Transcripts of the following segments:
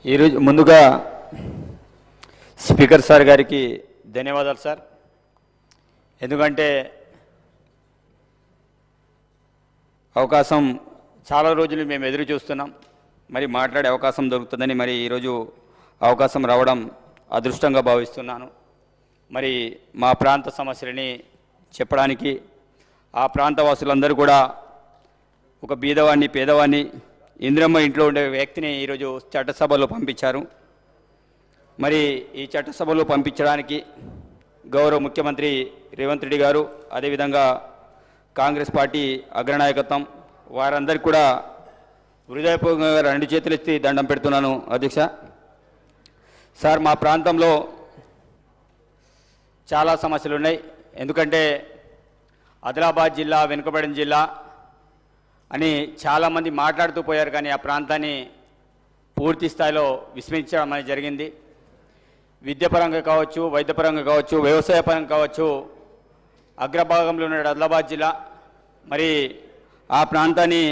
ఈరోజు ముందుగా speaker sir గారికి ధన్యవాదాలు సార్. ఎందుకంటే అవకాశం చాలా రోజులు మేము ఎదురు చూస్తున్నాం, మరి మాట్లాడే అవకాశం దొరుకుతుందని మరి ఈరోజు అవకాశం రావడం అదృష్టంగా భావిస్తున్నాను. మరి మా ప్రాంత సమస్యలని చెప్పడానికి ఆ ప్రాంత వాసులందరూ కూడా ఒక బీదవాడిని పేదవాడిని ఇందిరమ్మ ఇంట్లో ఉండే వ్యక్తిని ఈరోజు చట్టసభలో పంపించారు. మరి ఈ చట్టసభలో పంపించడానికి గౌరవ ముఖ్యమంత్రి రేవంత్ రెడ్డి గారు, అదేవిధంగా కాంగ్రెస్ పార్టీ అగ్రనాయకత్వం వారందరికీ కూడా హృదయపూర్వకంగా 2 చేతులు ఎత్తి దండం పెడుతున్నాను అధ్యక్ష. సార్, మా ప్రాంతంలో చాలా సమస్యలు ఉన్నాయి. ఎందుకంటే ఆదిలాబాద్ జిల్లా వెనుకబడిన జిల్లా అని చాలామంది మాట్లాడుతూ పోయారు, కానీ ఆ ప్రాంతాన్ని పూర్తి స్థాయిలో విస్మరించడం అనేది జరిగింది. విద్యాపరంగా కావచ్చు, వైద్యపరంగా కావచ్చు, వ్యవసాయ పరంగా కావచ్చు, అగ్రభాగంలో ఉన్న ఆదిలాబాద్ జిల్లా మరి ఆ ప్రాంతాన్ని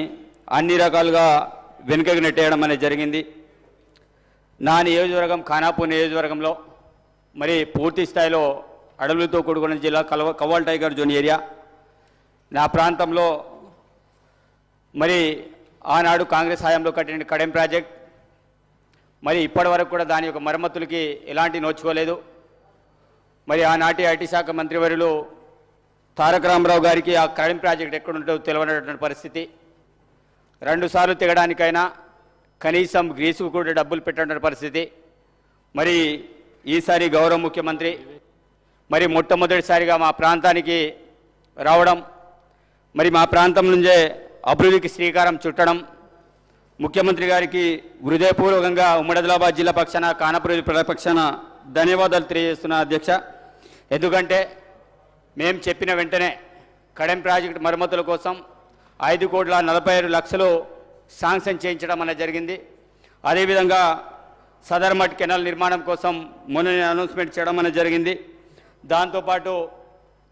అన్ని రకాలుగా వెనుకకు నెట్టేయడం అనేది జరిగింది. నా నియోజకవర్గం ఖానాపూర్ నియోజకవర్గంలో మరి పూర్తి స్థాయిలో అడవులతో కూడుకున్న జిల్లా కవ్వాల్ టైగర్ జోన్ ఏరియా. నా ప్రాంతంలో మరి ఆనాడు కాంగ్రెస్ హయాంలో కట్టిన కడెం ప్రాజెక్ట్ మరి ఇప్పటి వరకు కూడా దాని యొక్క మరమ్మతులకి ఎలాంటి నోచుకోలేదు. మరి ఆనాటి ఐటీ శాఖ మంత్రివర్యులు తారక రామారావు గారికి ఆ కడెం ప్రాజెక్ట్ ఎక్కడుంటో తెలియనటువంటి పరిస్థితి. 2 సార్లు తెగడానికైనా కనీసం గ్రీసుకు కూడా డబ్బులు పెట్టిన పరిస్థితి. మరి ఈసారి గౌరవ ముఖ్యమంత్రి మరి మొట్టమొదటిసారిగా మా ప్రాంతానికి రావడం, మరి మా ప్రాంతం నుంచే అభివృద్ధికి శ్రీకారం చుట్టడం, ముఖ్యమంత్రి గారికి హృదయపూర్వకంగా ఉమ్మడి ఆదిలాబాద్ జిల్లా పక్షాన ఖానాపూర్ పక్షాన ధన్యవాదాలు తెలియజేస్తున్నా అధ్యక్ష. ఎందుకంటే మేము చెప్పిన వెంటనే కడెం ప్రాజెక్టు మరమ్మతుల కోసం 5,46,00,000 శాంక్షన్ చేయించడం అనేది జరిగింది. అదేవిధంగా సదర్మట్ కెనాల్ నిర్మాణం కోసం మొన్న అనౌన్స్మెంట్ చేయడం అనేది జరిగింది. దాంతోపాటు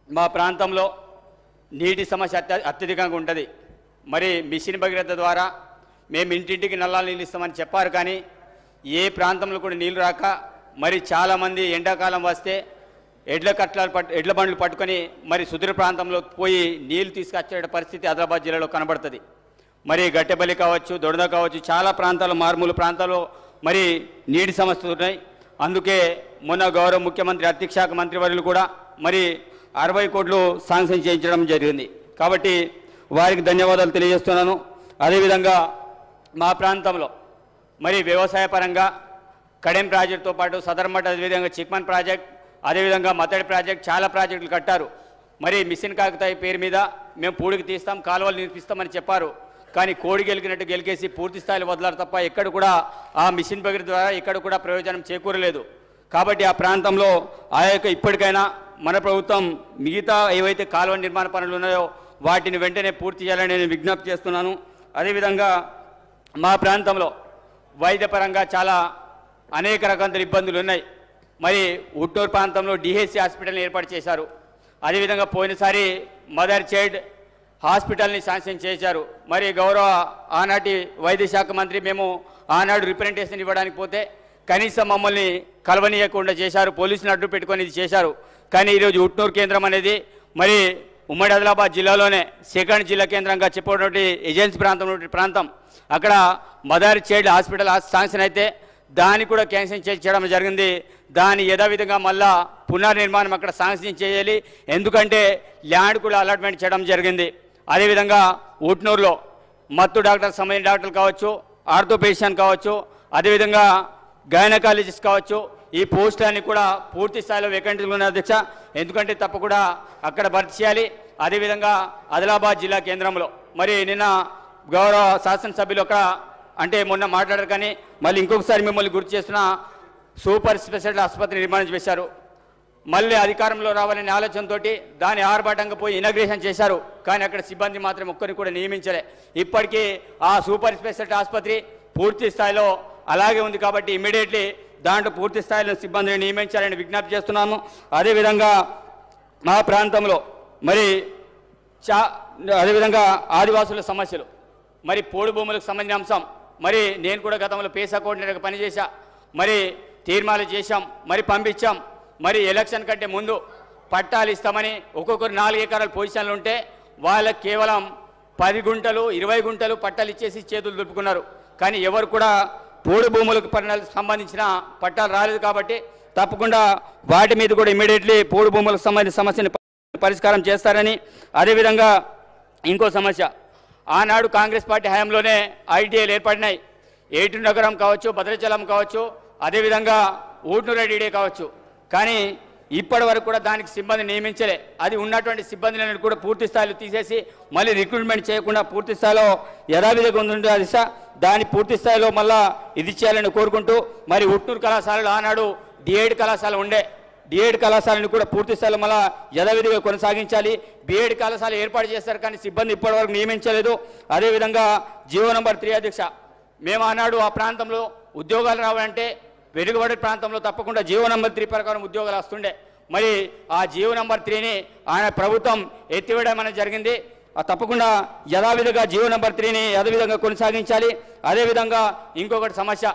మా ప్రాంతంలో నీటి సమస్య అత్యధికంగా ఉంటుంది. మరి మిషన్ భగీరథ ద్వారా మేము ఇంటింటికి నల్లాలు నీళ్ళు ఇస్తామని చెప్పారు, కానీ ఏ ప్రాంతంలో కూడా నీళ్ళు రాక మరి చాలామంది ఎండాకాలం వస్తే ఎడ్ల బండ్లు పట్టుకొని మరి సుదూర ప్రాంతంలో పోయి నీళ్ళు తీసుకొచ్చే పరిస్థితి ఆదిలాబాద్ జిల్లాలో కనబడుతుంది. మరి గట్టెపల్లి కావచ్చు, దొడద కావచ్చు, చాలా ప్రాంతాలు మారుమూల ప్రాంతాల్లో మరి నీటి సమస్యలు ఉన్నాయి. అందుకే మొన్న గౌరవ ముఖ్యమంత్రి ఆర్థిక శాఖ మంత్రివర్యులు కూడా మరి 60 కోట్లు శాంక్షన్ చేయించడం జరిగింది. కాబట్టి వారికి ధన్యవాదాలు తెలియజేస్తున్నాను. అదేవిధంగా మా ప్రాంతంలో మరి వ్యవసాయ పరంగా కడెం ప్రాజెక్టుతో పాటు సదర్మట్, అదేవిధంగా చిక్మన్ ప్రాజెక్ట్, అదేవిధంగా మత్తడి ప్రాజెక్ట్, చాలా ప్రాజెక్టులు కట్టారు. మరి మిషన్ కాకతాయి పేరు మీద మేము పూడికి తీస్తాం, కాలువలు నిర్మిస్తామని చెప్పారు. కానీ కోడి గెలికినట్టు గెలికేసి పూర్తి స్థాయిలో వదలారు తప్ప ఎక్కడ కూడా ఆ మిషన్ భగీరథ ద్వారా ఎక్కడ కూడా ప్రయోజనం చేకూరలేదు. కాబట్టి ఆ ప్రాంతంలో ఆ యొక్క ఇప్పటికైనా మన ప్రభుత్వం మిగతా ఏవైతే కాలువ నిర్మాణ పనులు ఉన్నాయో వాటిని వెంటనే పూర్తి చేయాలని నేను విజ్ఞప్తి చేస్తున్నాను. అదేవిధంగా మా ప్రాంతంలో వైద్యపరంగా చాలా అనేక రకాల ఇబ్బందులు ఉన్నాయి. మరి ఉట్టూరు ప్రాంతంలో డిహెచ్సి హాస్పిటల్ని ఏర్పాటు చేశారు. అదేవిధంగా పోయినసారి మదర్ చైల్డ్ హాస్పిటల్ని శాంక్షన్ చేశారు. మరి గౌరవ ఆనాటి వైద్య శాఖ మంత్రి మేము ఆనాడు రిప్రజెంటేషన్ ఇవ్వడానికి పోతే కనీసం మమ్మల్ని కలవనీయకుండా చేశారు, పోలీసులను అడ్డు పెట్టుకొని ఇది చేశారు. కానీ ఈరోజు ఉట్నూరు కేంద్రం అనేది మరి ఉమ్మడి ఆదిలాబాద్ జిల్లాలోనే 2nd జిల్లా కేంద్రంగా చెప్పినటువంటి ఏజెన్సీ ప్రాంతం అక్కడ మదర్ చైల్డ్ హాస్పిటల్ శాంక్షన్ అయితే దాన్ని కూడా క్యాన్సిల్ చేయడం జరిగింది. దాని యథావిధంగా మళ్ళా పునర్నిర్మాణం అక్కడ శాంక్షన్ చేయాలి, ఎందుకంటే ల్యాండ్ కూడా అలాట్మెంట్ చేయడం జరిగింది. అదేవిధంగా ఉట్నూరులో మత్తు డాక్టర్ సంబంధించిన డాక్టర్లు కావచ్చు, ఆర్థోపెడిషియన్ కావచ్చు, అదేవిధంగా గైనకాలజిస్ట్ కావచ్చు, ఈ పోస్టులన్నీ కూడా పూర్తి స్థాయిలో వేకెంట్గా ఉన్న అధ్యక్ష. ఎందుకంటే తప్పకుండా అక్కడ భర్తీ చేయాలి. అదేవిధంగా ఆదిలాబాద్ జిల్లా కేంద్రంలో మరి నిన్న గౌరవ శాసనసభ్యులు ఒక అంటే మొన్న మాట్లాడారు, కానీ మళ్ళీ ఇంకొకసారి మిమ్మల్ని గుర్తు చేస్తున్న సూపర్ స్పెషాలిటీ ఆసుపత్రి నిర్మాణం చేశారు. మళ్ళీ అధికారంలో రావాలనే ఆలోచనతో దాని ఆర్భాటంగా పోయి ఇనాగ్రేషన్ చేశారు, కానీ అక్కడ సిబ్బంది మాత్రం ఒక్కరిని కూడా నియమించలే. ఇప్పటికీ ఆ సూపర్ స్పెషాలిటీ ఆసుపత్రి పూర్తి స్థాయిలో అలాగే ఉంది. కాబట్టి ఇమ్మీడియట్లీ దాంట్లో పూర్తి స్థాయిలో సిబ్బందిని నియమించాలని విజ్ఞప్తి చేస్తున్నాము. అదేవిధంగా మా ప్రాంతంలో మరి అదేవిధంగా ఆదివాసుల సమస్యలు, మరి పోడు భూములకు సంబంధించిన అంశం మరి నేను కూడా గతంలో పేసా కోఆర్డినేటర్గా పనిచేశా, మరి తీర్మానాలు చేశాం, మరి పంపించాం. మరి ఎలక్షన్ కంటే ముందు పట్టాలు ఇస్తామని ఒక్కొక్కరు 4 ఎకరాల పొజిషన్లు ఉంటే వాళ్ళకి కేవలం 10 గుంటలు 20 గుంటలు పట్టాలు ఇచ్చేసి చేతులు దులుపుకున్నారు. కానీ ఎవరు కూడా పోడు భూములకు సంబంధించిన పట్టాలు రాలేదు. కాబట్టి తప్పకుండా వాటి మీద కూడా ఇమ్మీడియట్లీ పోడు భూములకు సంబంధించిన సమస్యని పరిష్కారం చేస్తారని, అదేవిధంగా ఇంకో సమస్య, ఆనాడు కాంగ్రెస్ పార్టీ హయాంలోనే ఐటీఐలు ఏర్పడినాయి. ఏటూరు నగరం కావచ్చు, భద్రాచలం కావచ్చు, అదేవిధంగా ఊట్నూరెడ్డి కావచ్చు. కానీ ఇప్పటి వరకు కూడా దానికి సిబ్బంది నియమించలే. అది ఉన్నటువంటి సిబ్బందిని కూడా పూర్తి స్థాయిలో తీసేసి మళ్ళీ రిక్రూట్మెంట్ చేయకుండా పూర్తి స్థాయిలో యథావిధిగా ఉంటుండే దిశ దాన్ని పూర్తి స్థాయిలో మళ్ళా ఇది చేయాలని కోరుకుంటూ, మరి ఉట్నూరు కళాశాలలో ఆనాడు డిఎడ్ కళాశాల ఉండే, డిఎడ్ కళాశాలను కూడా పూర్తి స్థాయిలో మళ్ళా యథావిధిగా కొనసాగించాలి. బిఎడ్ కళాశాల ఏర్పాటు చేశారు కానీ సిబ్బంది ఇప్పటివరకు నియమించలేదు. అదేవిధంగా జీవో నంబర్ 3 అధ్యక్ష, మేము ఆనాడు ఆ ప్రాంతంలో ఉద్యోగాలు రావాలంటే వెలుగుబడి ప్రాంతంలో తప్పకుండా జీవో నంబర్ 3 ప్రకారం ఉద్యోగాలు వస్తుండే. మరి ఆ జీవో నంబర్ 3ని ఆయన ప్రభుత్వం ఎత్తివేయడం అనేది జరిగింది. తప్పకుండా యథావిధిగా జీవో నంబర్ 3ని యథావిధంగా కొనసాగించాలి. అదేవిధంగా ఇంకొకటి సమస్య,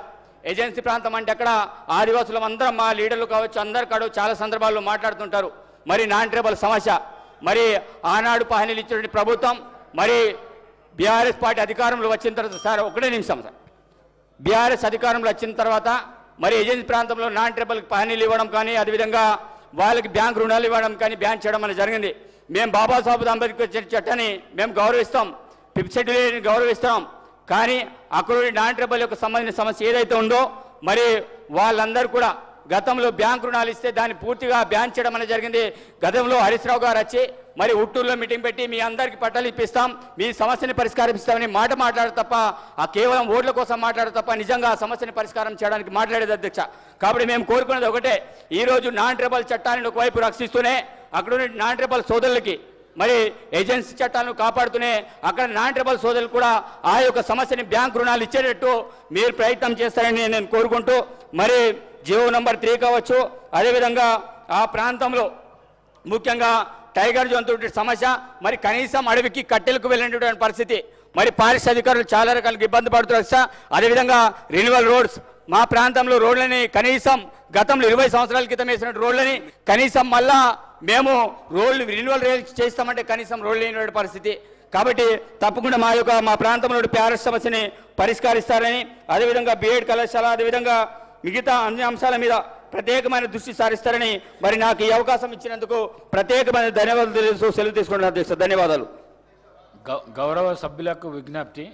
ఏజెన్సీ ప్రాంతం అంటే అక్కడ ఆదివాసులం అందరం మా లీడర్లు కావచ్చు అందరు కాదు చాలా సందర్భాల్లో మాట్లాడుతుంటారు. మరి నాన్ ట్రైబల్ సమస్య, మరి ఆనాడు పహానీలు ఇచ్చినటువంటి ప్రభుత్వం మరి బీఆర్ఎస్ పార్టీ అధికారంలో వచ్చిన తర్వాత, సార్ ఒకటే నిమిషం సార్, బీఆర్ఎస్ అధికారంలో వచ్చిన తర్వాత మరి ఏజెన్సీ ప్రాంతంలో నాన్ ట్రైబల్కి పహానీలు ఇవ్వడం కానీ, అదేవిధంగా వాళ్ళకి బ్యాంక్ రుణాలు ఇవ్వడం కానీ బ్యాన్ చేయడం అనేది జరిగింది. మేము బాబాసాహెబ్ అంబేద్కర్ చట్టాన్ని మేము గౌరవిస్తాం, 5th షెడ్యూల్ని గౌరవిస్తాం. కానీ అక్కడ నాన్ ట్రైబల్ యొక్క సంబంధించిన సమస్య ఏదైతే ఉందో మరి వాళ్ళందరూ కూడా గతంలో బ్యాంక్ రుణాలు ఇస్తే దాన్ని పూర్తిగా బ్యాన్ చేయడం అనేది జరిగింది. గతంలో హరీష్ రావు గారు వచ్చి మరి ఉట్టూరులో మీటింగ్ పెట్టి మీ అందరికీ పట్టాలు ఇప్పిస్తాం, మీ సమస్యని పరిష్కరిస్తామని మాట్లాడరు తప్ప, ఆ కేవలం ఓట్ల కోసం మాట్లాడరు తప్ప నిజంగా ఆ సమస్యని పరిష్కారం చేయడానికి మాట్లాడేది అధ్యక్ష. కాబట్టి మేము కోరుకునేది ఒకటే, ఈరోజు నాన్ ట్రైబల్ చట్టాన్ని ఒకవైపు రక్షిస్తూనే అక్కడ నాన్ ట్రైబల్ సోదరులకి మరి ఏజెన్సీ చట్టాలను కాపాడుతూనే అక్కడ నాన్ ట్రైబల్ సోదరులు కూడా ఆ యొక్క సమస్యని బ్యాంక్ రుణాలు ఇచ్చేటట్టు మీరు ప్రయత్నం చేస్తారని నేను కోరుకుంటూ, మరి జీవో నంబర్ 3 కావచ్చు, అదేవిధంగా ఆ ప్రాంతంలో ముఖ్యంగా టైగర్ జంతువు సమస్య, మరి కనీసం అడవికి కట్టెలకు వెళ్ళినటువంటి పరిస్థితి, మరి పారిశ్రామిక అధికారులు చాలా రకాలుగా ఇబ్బంది పడుతున్నారు సార్. అదేవిధంగా రెన్యువల్ రోడ్స్, మా ప్రాంతంలో రోడ్లని కనీసం గతంలో 20 సంవత్సరాల క్రితం వేసిన రోడ్లని కనీసం మళ్ళా మేము రోడ్లు రెన్యువల్ చేస్తామంటే కనీసం రోడ్లు లేని పరిస్థితి. కాబట్టి తప్పకుండా మా ప్రాంతంలో ప్యారెస్ సమస్యని పరిష్కరిస్తారని, అదేవిధంగా బిఎడ్ కళాశాల, అదేవిధంగా మిగతా అన్ని అంశాల మీద ప్రత్యేకమైన దృష్టి సారిస్తారని మరి నాకు ఈ అవకాశం ఇచ్చినందుకు ప్రత్యేకమైన ధన్యవాదాలు తెలుస్తూ సెలవు తీసుకుంటున్నాను అధ్యక్ష. ధన్యవాదాలు. గౌరవ సభ్యులకు విజ్ఞప్తి.